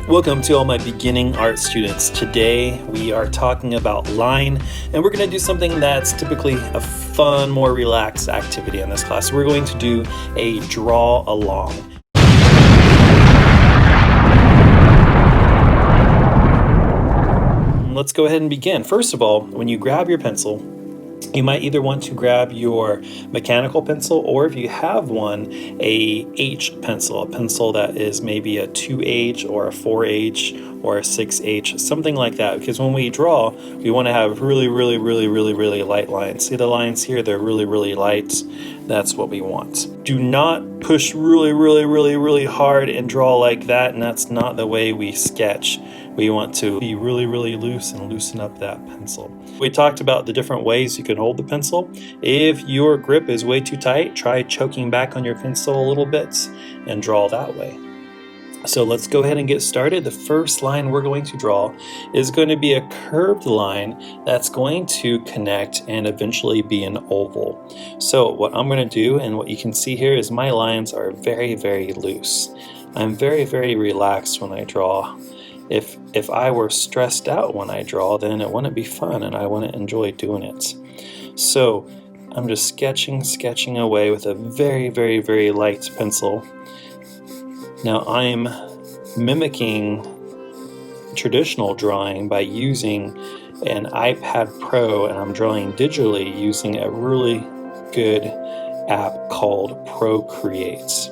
Welcome to all my beginning art students. Today we are talking about line, and we're going to do something that's typically a fun, more relaxed activity in this class. We're going to do a draw along. Let's go ahead and begin. First of all, when you grab your pencil, you might either want to grab your mechanical pencil, or if you have one, a H pencil, a pencil that is maybe a 2H or a 4H or a 6H, something like that. Because when we draw, we want to have really light lines. See the lines here? They're really light. That's what we want. Do not push really hard and draw like that, and that's not the way we sketch. We want to be really loose and loosen up that pencil. We talked about the different ways you can hold the pencil. If your grip is way too tight, try choking back on your pencil a little bit and draw that way. So let's go ahead and get started. The first line we're going to draw is going to be a curved line that's going to connect and eventually be an oval. So what I'm going to do, and what you can see here, is my lines are very loose. I'm very relaxed when I draw. If I were stressed out when I draw, then it wouldn't be fun and I wouldn't enjoy doing it. So I'm just sketching away with a very light pencil. Now I'm mimicking traditional drawing by using an iPad Pro, and I'm drawing digitally using a really good app called Procreate.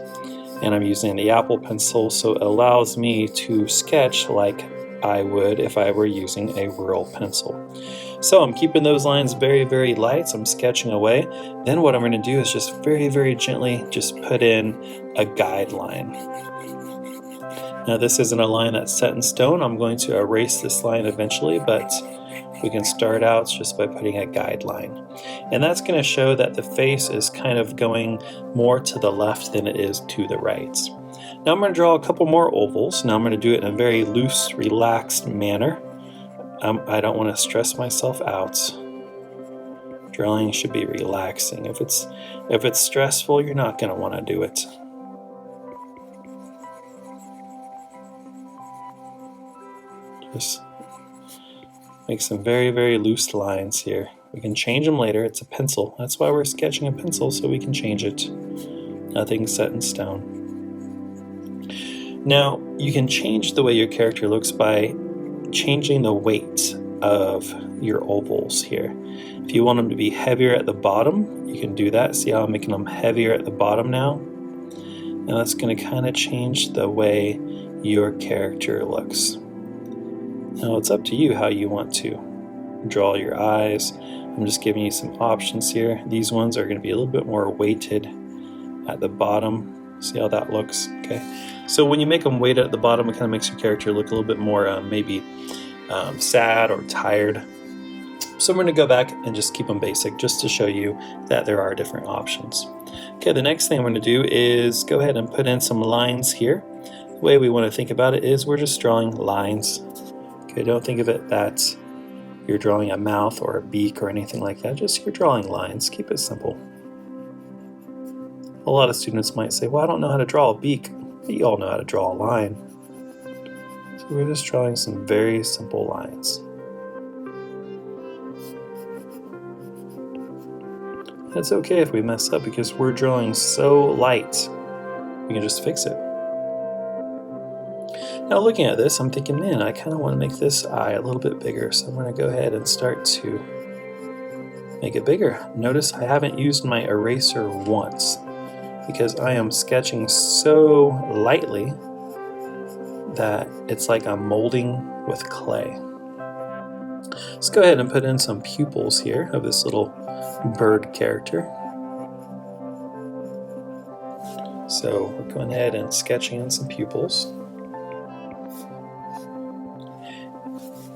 And I'm using the Apple Pencil, so it allows me to sketch like I would if I were using a real pencil. So I'm keeping those lines very light. I'm sketching away. Then what I'm going to do is just very gently just put in a guideline. Now this isn't a line that's set in stone. I'm going to erase this line eventually, but we can start out just by putting a guideline. And that's going to show that the face is kind of going more to the left than it is to the right. Now I'm going to draw a couple more ovals. Now I'm going to do it in a very loose, relaxed manner. I don't want to stress myself out. Drawing should be relaxing. If it's stressful, you're not going to want to do it. Just make some very loose lines here. We can change them later. It's a pencil. That's why we're sketching a pencil, so we can change it. Nothing's set in stone. Now, you can change the way your character looks by changing the weight of your ovals here. If you want them to be heavier at the bottom, you can do that. See how I'm making them heavier at the bottom now? And that's going to kind of change the way your character looks. Now it's up to you how you want to draw your eyes. I'm just giving you some options here. These ones are going to be a little bit more weighted at the bottom. See how that looks? Okay. So when you make them weighted at the bottom, it kind of makes your character look a little bit more maybe sad or tired. So I'm going to go back and just keep them basic just to show you that there are different options. Okay, the next thing I'm going to do is go ahead and put in some lines here. The way we want to think about it is we're just drawing lines. Okay, don't think of it that you're drawing a mouth or a beak or anything like that. Just you're drawing lines. Keep it simple. A lot of students might say, well, I don't know how to draw a beak. But you all know how to draw a line. So we're just drawing some very simple lines. That's okay if we mess up because we're drawing so light. We can just fix it. Now looking at this, I'm thinking, man, I kind of want to make this eye a little bit bigger. So I'm going to go ahead and start to make it bigger. Notice I haven't used my eraser once because I am sketching so lightly that it's like I'm molding with clay. Let's go ahead and put in some pupils here of this little bird character. So we're going ahead and sketching in some pupils.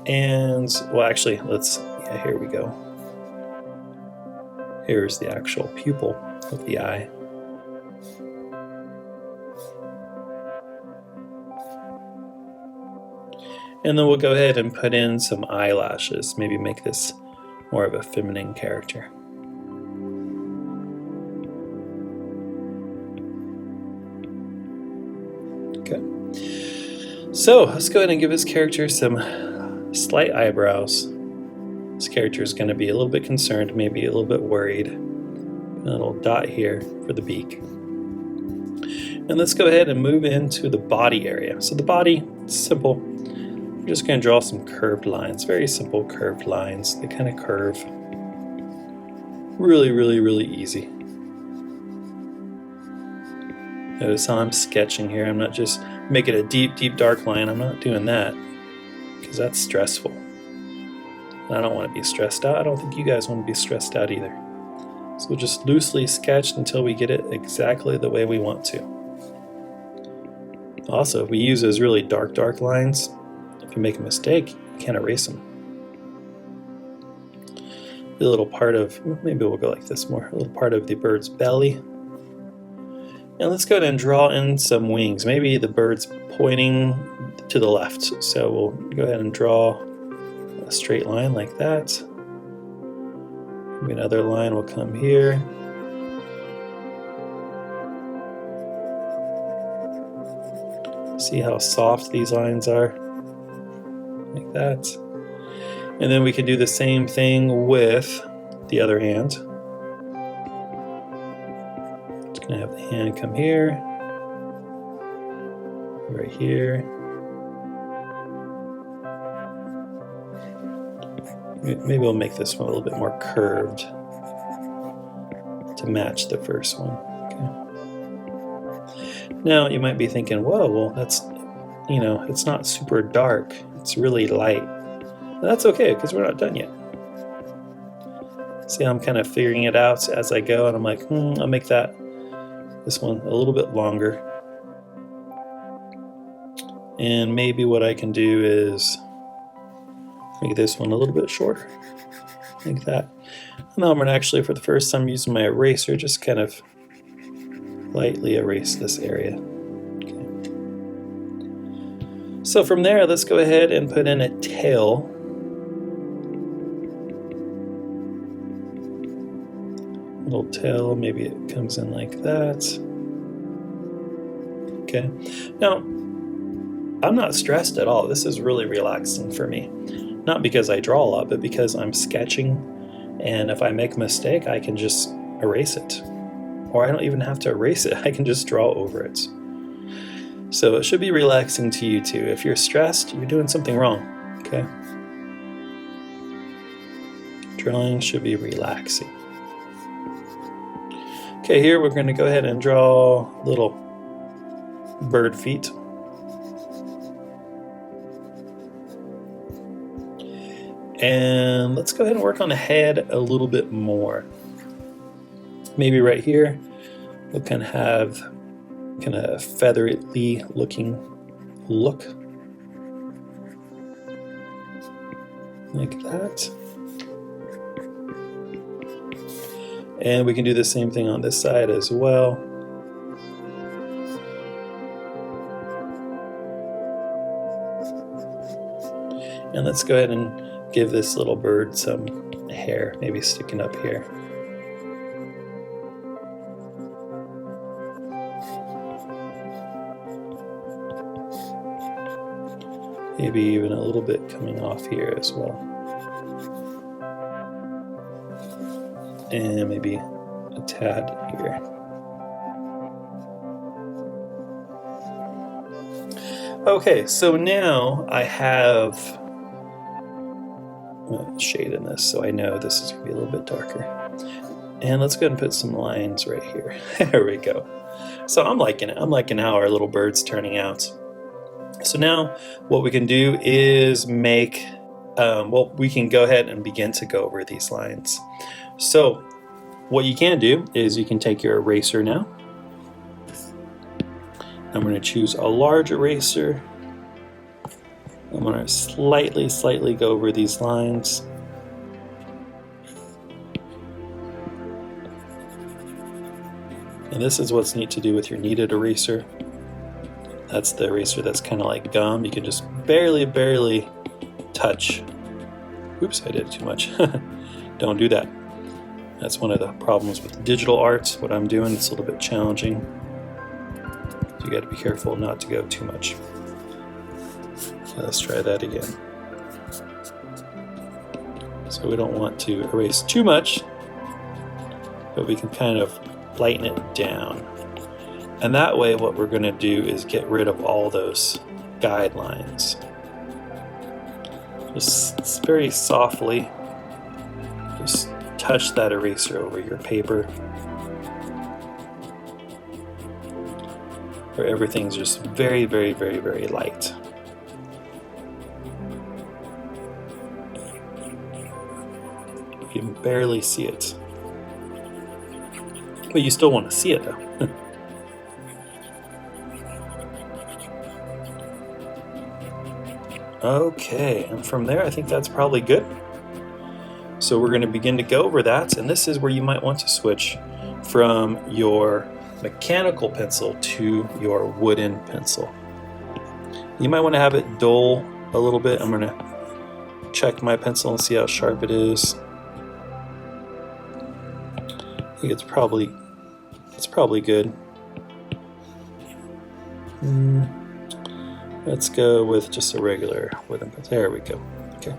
And, well, actually, here we go. Here's the actual pupil of the eye. And then we'll go ahead and put in some eyelashes, maybe make this more of a feminine character. Okay. So let's go ahead and give this character some slight eyebrows. This character is going to be a little bit concerned, maybe a little bit worried. A little dot here for the beak. And let's go ahead and move into the body area. So the body, simple. We're just going to draw some curved lines, very simple curved lines. They kind of curve. Really, really, really easy. Notice how I'm sketching here. I'm not just making a deep, deep dark line. I'm not doing that because that's stressful. And I don't want to be stressed out. I don't think you guys want to be stressed out either. So we'll just loosely sketch until we get it exactly the way we want to. Also, if we use those really dark, dark lines, if you make a mistake, you can't erase them. A little part of, maybe we'll go like this more, a little part of the bird's belly. And let's go ahead and draw in some wings. Maybe the bird's pointing to the left. So we'll go ahead and draw a straight line like that. Maybe another line will come here. See how soft these lines are? Like that. And then we can do the same thing with the other hand. Just gonna have the hand come here, right here. Maybe we'll make this one a little bit more curved to match the first one. Okay. Now you might be thinking, whoa, well that's, it's not super dark. It's really light. That's okay, because we're not done yet. See how I'm kind of figuring it out as I go, and I'm like, I'll make this one a little bit longer. And maybe what I can do is make this one a little bit shorter, like that. And now I'm going to actually, for the first time, using my eraser, just kind of lightly erase this area. Okay. So from there, let's go ahead and put in a tail. Little tail, maybe it comes in like that. Okay. Now, I'm not stressed at all. This is really relaxing for me. Not because I draw a lot, but because I'm sketching, and if I make a mistake, I can just erase it. Or I don't even have to erase it, I can just draw over it. So it should be relaxing to you too. If you're stressed, you're doing something wrong, okay? Drawing should be relaxing. Okay, here we're going to go ahead and draw little bird feet. And let's go ahead and work on the head a little bit more. Maybe right here, we'll kind of have a feathery looking look. Like that. And we can do the same thing on this side as well. And let's go ahead and give this little bird some hair, maybe sticking up here. Maybe even a little bit coming off here as well. And maybe a tad here. Okay, so now I have shade in this, so I know this is going to be a little bit darker. And let's go ahead and put some lines right here. There we go. So I'm liking it. I'm liking how our little bird's turning out. So now what we can do is make, we can go ahead and begin to go over these lines. So what you can do is you can take your eraser now. I'm going to choose a large eraser. I'm going to slightly go over these lines. And this is what's neat to do with your kneaded eraser. That's the eraser that's kind of like gum. You can just barely touch. Oops, I did too much. Don't do that. That's one of the problems with digital art. What I'm doing, it's a little bit challenging. You You got to be careful not to go too much. Okay, let's try that again. So we don't want to erase too much, but we can kind of lighten it down. And that way what we're going to do is get rid of all those guidelines. Just very softly, just touch that eraser over your paper, where everything's just very, very, very, very light. You can barely see it, but you still want to see it though. Okay, and from there I think that's probably good. So we're going to begin to go over that, and this is where you might want to switch from your mechanical pencil to your wooden pencil. You might want to have it dull a little bit. I'm going to check my pencil and see how sharp it is. I think it's probably good. Let's go with just a regular wooden pencil. There we go. Okay.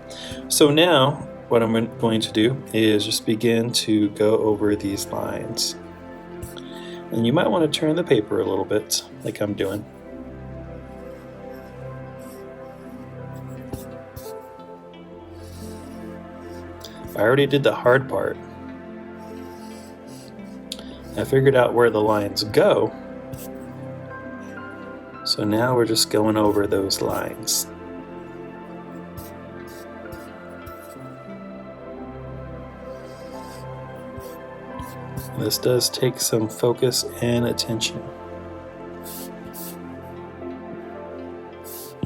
So now what I'm going to do is just begin to go over these lines. And you might want to turn the paper a little bit, like I'm doing. I already did the hard part. I figured out where the lines go. So now we're just going over those lines. This does take some focus and attention.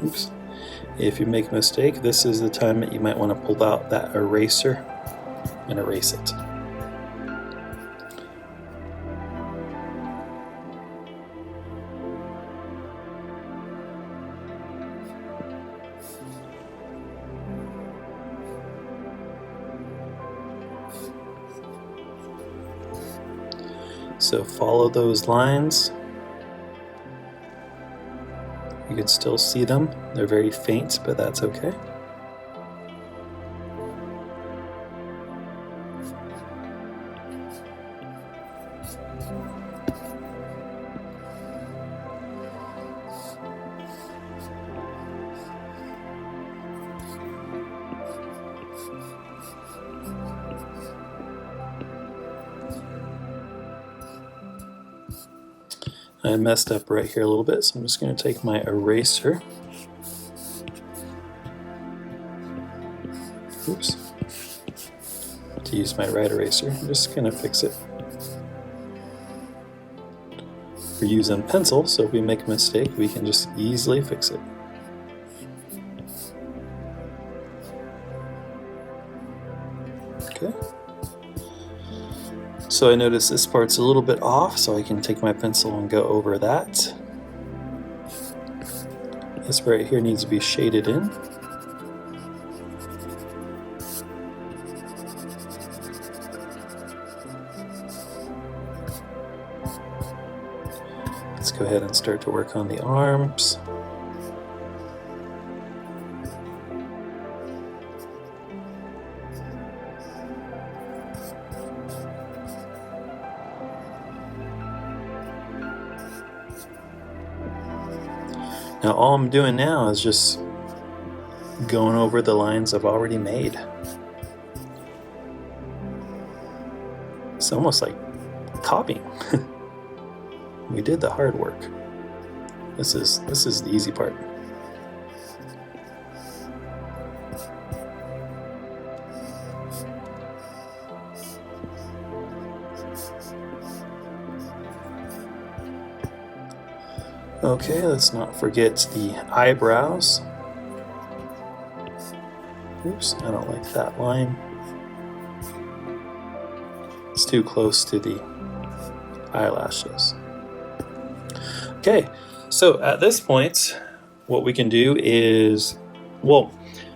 Oops. If you make a mistake, this is the time that you might want to pull out that eraser and erase it. So follow those lines. You can still see them. They're very faint, but that's okay. I messed up right here a little bit, so I'm just going to take my eraser. Oops. To use my right eraser, I'm just going to fix it. We're using pencil, so if we make a mistake, we can just easily fix it. Okay. So I notice this part's a little bit off, so I can take my pencil and go over that. This right here needs to be shaded in. Let's go ahead and start to work on the arms. Now all I'm doing now is just going over the lines I've already made. It's almost like copying. We did the hard work. This is the easy part. Okay, let's not forget the eyebrows. Oops, I don't like that line. It's too close to the eyelashes. Okay, so at this point, what we can do is, well,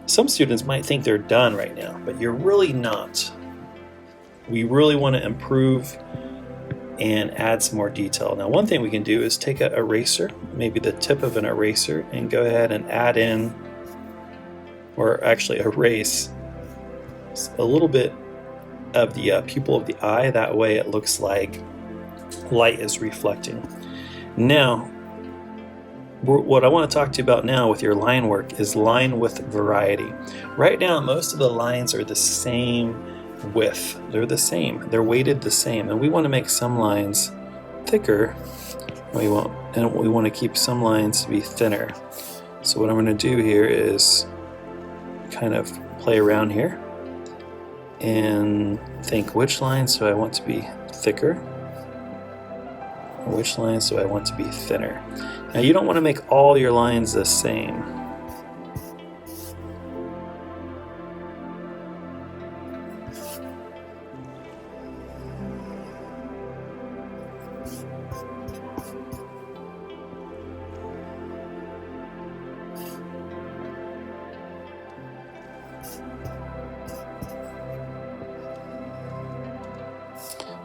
some students might think they're done right now, but you're really not. We really want to improve and add some more detail. Now, one thing we can do is take an eraser, maybe the tip of an eraser, and go ahead and add in, or actually erase, a little bit of the pupil of the eye. That way it looks like light is reflecting. Now, what I want to talk to you about now with your line work is line width variety. Right now, most of the lines are the same width. They're the same. They're weighted the same, and we want to make some lines thicker. We want to keep some lines to be thinner. So what I'm going to do here is kind of play around here and think, which lines do I want to be thicker? Which lines do I want to be thinner? Now, you don't want to make all your lines the same.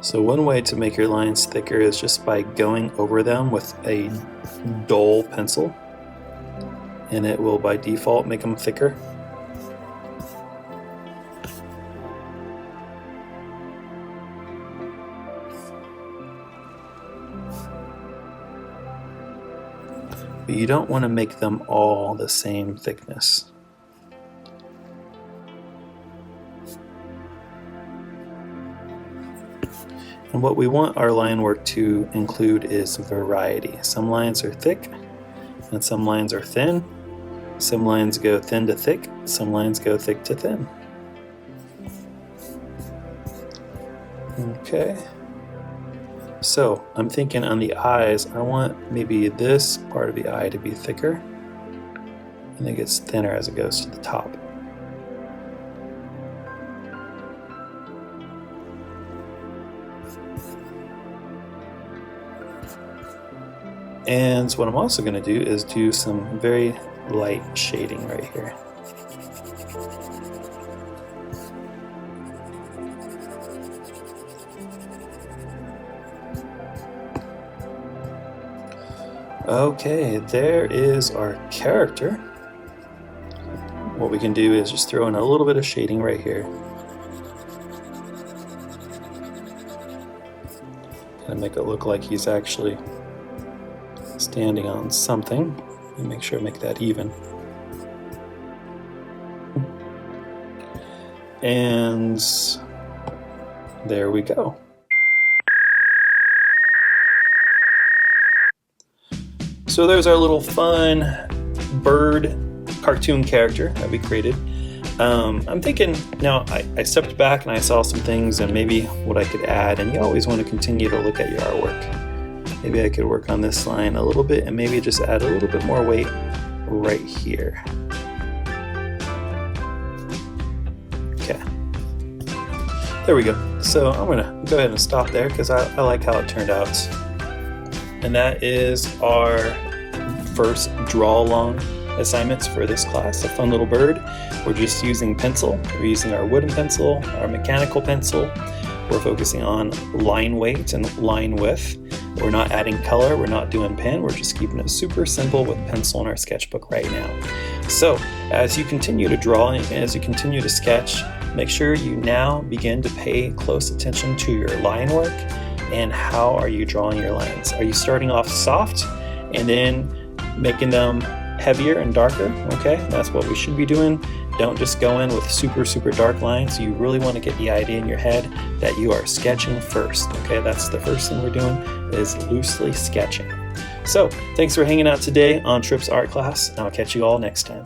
So one way to make your lines thicker is just by going over them with a dull pencil, and it will by default make them thicker. But you don't want to make them all the same thickness. And what we want our line work to include is variety. Some lines are thick and some lines are thin. Some lines go thin to thick, some lines go thick to thin. Okay. So I'm thinking on the eyes, I want maybe this part of the eye to be thicker, and it gets thinner as it goes to the top. And what I'm also going to do is do some very light shading right here. Okay, there is our character. What we can do is just throw in a little bit of shading right here. Kind of make it look like he's actually standing on something. Let me make sure I make that even. And there we go. So there's our little fun bird cartoon character that we created. I'm thinking now, I stepped back and I saw some things and maybe what I could add, and you always want to continue to look at your artwork. Maybe I could work on this line a little bit and maybe just add a little bit more weight right here. Okay. There we go. So I'm gonna go ahead and stop there because I like how it turned out. And that is our first draw along assignments for this class, a fun little bird. We're just using pencil. We're using our wooden pencil, our mechanical pencil. We're focusing on line weight and line width. We're not adding color, we're not doing pen, we're just keeping it super simple with pencil in our sketchbook right now. So as you continue to draw and as you continue to sketch, make sure you now begin to pay close attention to your line work and how are you drawing your lines. Are you starting off soft and then making them heavier and darker? Okay, that's what we should be doing. Don't just go in with super dark lines. You really want to get the idea in your head that you are sketching first. Okay, that's the first thing we're doing, is loosely sketching. So thanks for hanging out today on Tripp's art class, and I'll catch you all next time.